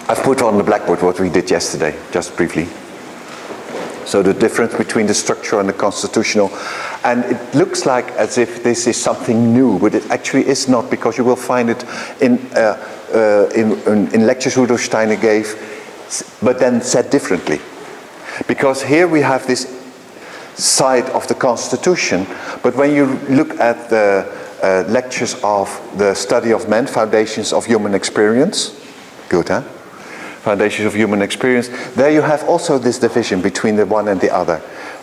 I've put on the blackboard what we did yesterday, just briefly. So the difference between the structural and the constitutional. And it looks like as if this is something new, but it actually is not, because you will find it in lectures Rudolf Steiner gave, but then said differently. Because here we have this side of the Constitution, but when you look at the lectures of the study of men, foundations of human experience, good, huh? Foundations of human experience, there you have also this division between the one and the other.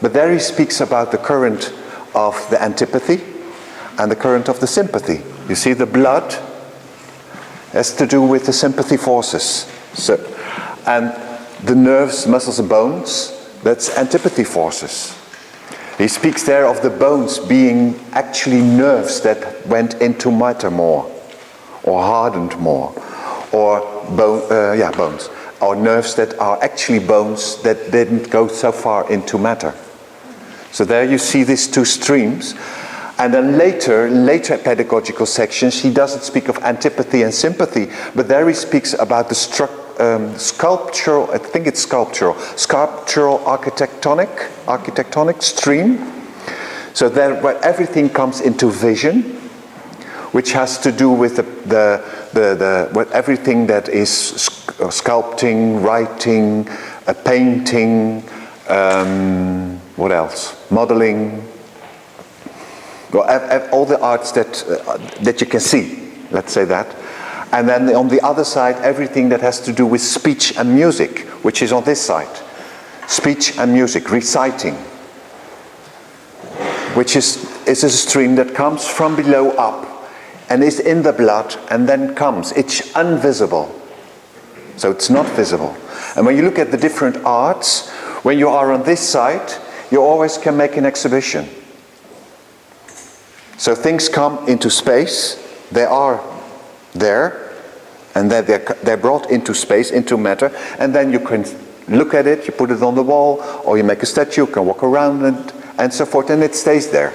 But there he speaks about the current of the antipathy and the current of the sympathy. You see, the blood has to do with the sympathy forces. So, and the nerves, muscles and bones, that's antipathy forces. He speaks there of the bones being actually nerves that went into matter more, or hardened more, or bones, or nerves that are actually bones that didn't go so far into matter. So there you see these two streams. And then later pedagogical sections, he doesn't speak of antipathy and sympathy, but there he speaks about the sculptural architectonic stream. So there where everything comes into vision, which has to do with with everything that is sculpting, writing, painting, what else? Modeling. Well, all the arts that you can see, let's say that. And then on the other side, everything that has to do with speech and music, which is on this side. Speech and music, reciting, which is a stream that comes from below up and is in the blood and then comes. It's invisible, so it's not visible. And when you look at the different arts, when you are on this side, you always can make an exhibition. So things come into space, they are there, and then they're brought into space, into matter, and then you can look at it, you put it on the wall, or you make a statue, you can walk around it, and so forth, and it stays there.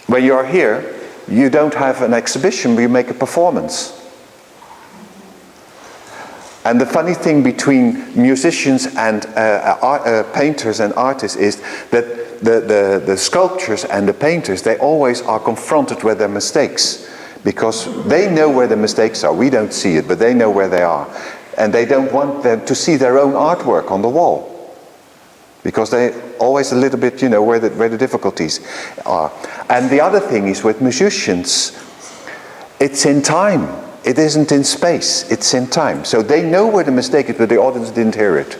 When you are here, you don't have an exhibition, but you make a performance. And the funny thing between musicians and painters and artists is that the sculptors and the painters, they always are confronted with their mistakes, because they know where the mistakes are. We don't see it, but they know where they are. And they don't want them to see their own artwork on the wall, because they always a little bit, where the difficulties are. And the other thing is with musicians, it's in time. It isn't in space, it's in time. So they know where the mistake is, but the audience didn't hear it,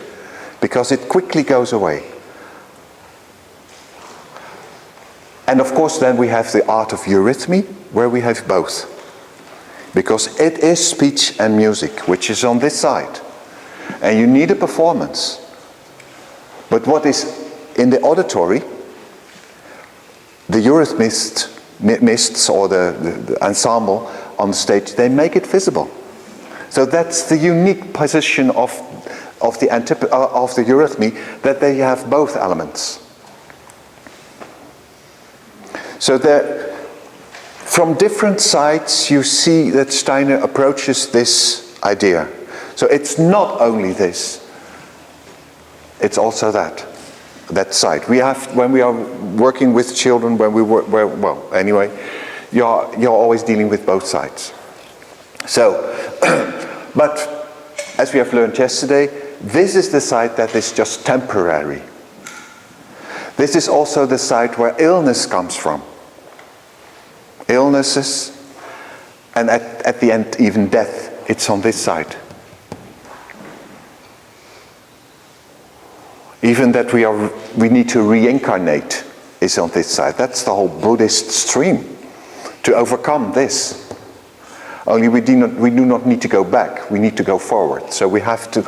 because it quickly goes away. And of course then we have the art of eurythmy, where we have both. Because it is speech and music, which is on this side. And you need a performance. But what is in the auditory, the eurythmists or the ensemble on the stage, they make it visible. So that's the unique position of the eurythmy, that they have both elements. So from different sides you see that Steiner approaches this idea. So it's not only this, it's also that side. We have, when we are working with children, when we work, you're always dealing with both sides. So, but as we have learned yesterday, this is the side that is just temporary. This is also the side where illness comes from. Illnesses, and at the end even death, it's on this side. Even that we need to reincarnate is on this side. That's the whole Buddhist stream, to overcome this. Only we do not need to go back, we need to go forward. So we have to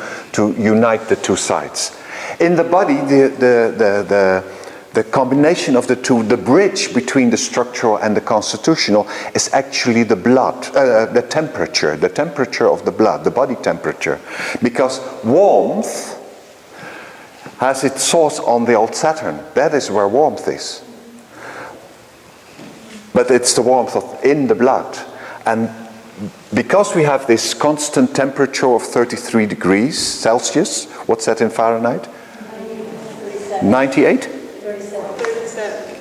unite the two sides. In the body, the combination of the two, the bridge between the structural and the constitutional, is actually the blood, the temperature of the blood, the body temperature. Because warmth has its source on the old Saturn. That is where warmth is. But it's the warmth in the blood. And because we have this constant temperature of 33 degrees Celsius, what's that in Fahrenheit? 98? 37.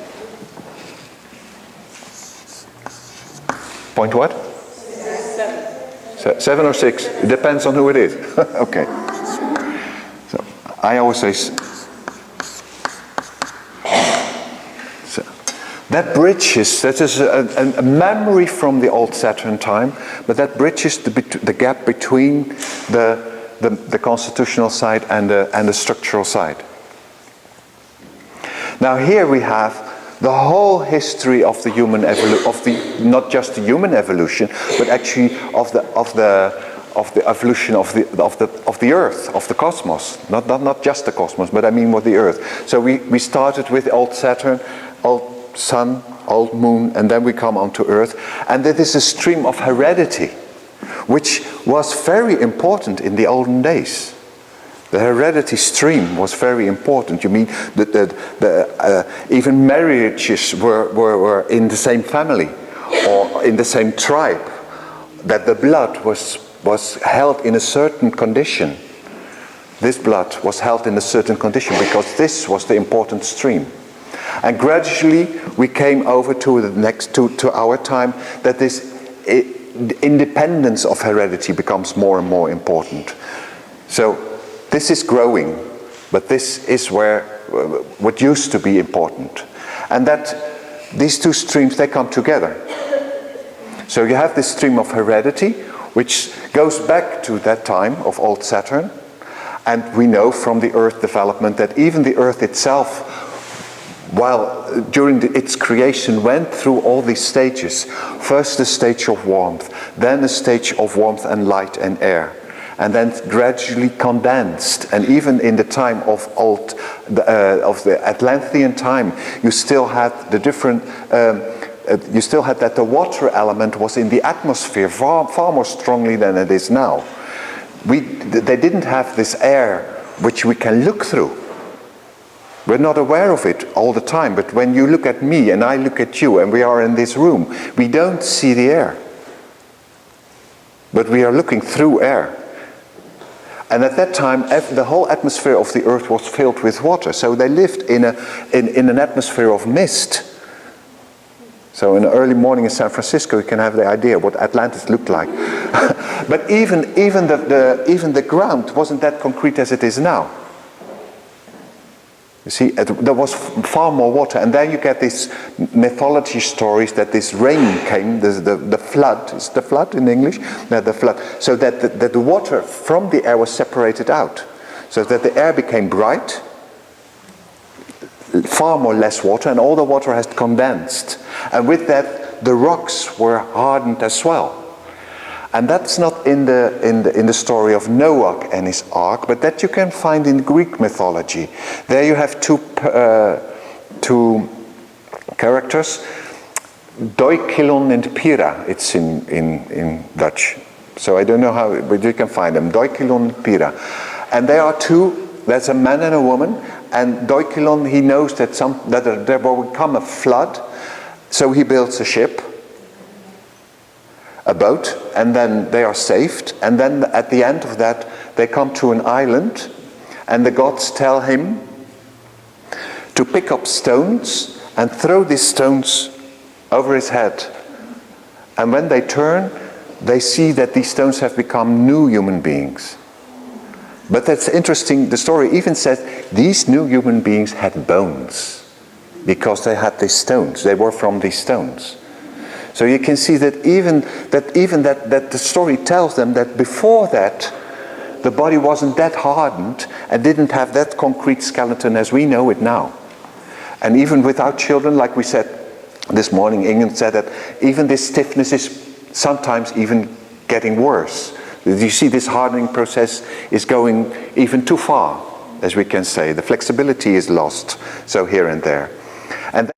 Point what? 7. 7 or 6? It depends on who it is. Okay. So I always say. So that bridges. That is a memory from the old Saturn time, but that bridges the gap between the constitutional side and the structural side. Now here we have the whole history of the human not just the human evolution, but actually of the evolution of the Earth, of the cosmos. Not just the cosmos, but I mean with the Earth. So we started with old Saturn, old Sun, old Moon, and then we come onto Earth, and that is a stream of heredity, which was very important in the olden days. The heredity stream was very important. You mean that even marriages were in the same family or in the same tribe, that the blood was held in a certain condition. This blood was held in a certain condition because this was the important stream. And gradually we came over to the next to our time, that this independence of heredity becomes more and more important. So this is growing, but this is where what used to be important. And that these two streams, they come together. So you have this stream of heredity, which goes back to that time of old Saturn. And we know from the Earth development that even the Earth itself, while during its creation, went through all these stages. First a stage of warmth, then a stage of warmth and light and air. And then gradually condensed. And even in the time of the Atlantean time, you still had the different. You still had that the water element was in the atmosphere far more strongly than it is now. They didn't have this air which we can look through. We're not aware of it all the time. But when you look at me and I look at you and we are in this room, we don't see the air. But we are looking through air. And at that time, the whole atmosphere of the Earth was filled with water. So they lived in an atmosphere of mist. So in the early morning in San Francisco, you can have the idea what Atlantis looked like. But even the ground wasn't that concrete as it is now. You see, there was far more water, and then you get these mythology stories that this rain came, the flood. Is the flood in English? No, the flood. So that the water from the air was separated out, so that the air became bright, far more less water, and all the water has condensed. And with that, the rocks were hardened as well. And that's not in the story of Noah and his ark, but that you can find in Greek mythology. There you have two characters, Doikilon and Pyrrha. It's in Dutch, so I don't know how, but you can find them. Doikilon and Pyrrha, and there are two. There's a man and a woman, and Doikilon, he knows that there will come a flood, so he builds a ship. A boat, and then they are saved, and then at the end of that they come to an island, and the gods tell him to pick up stones and throw these stones over his head. And when they turn, they see that these stones have become new human beings. But that's interesting, the story even says these new human beings had bones because they had these stones, they were from these stones. So you can see that even that the story tells them that before that, the body wasn't that hardened and didn't have that concrete skeleton as we know it now. And even without children, like we said this morning, Ingrid said that even this stiffness is sometimes even getting worse. You see, this hardening process is going even too far, as we can say. The flexibility is lost, so here and there. And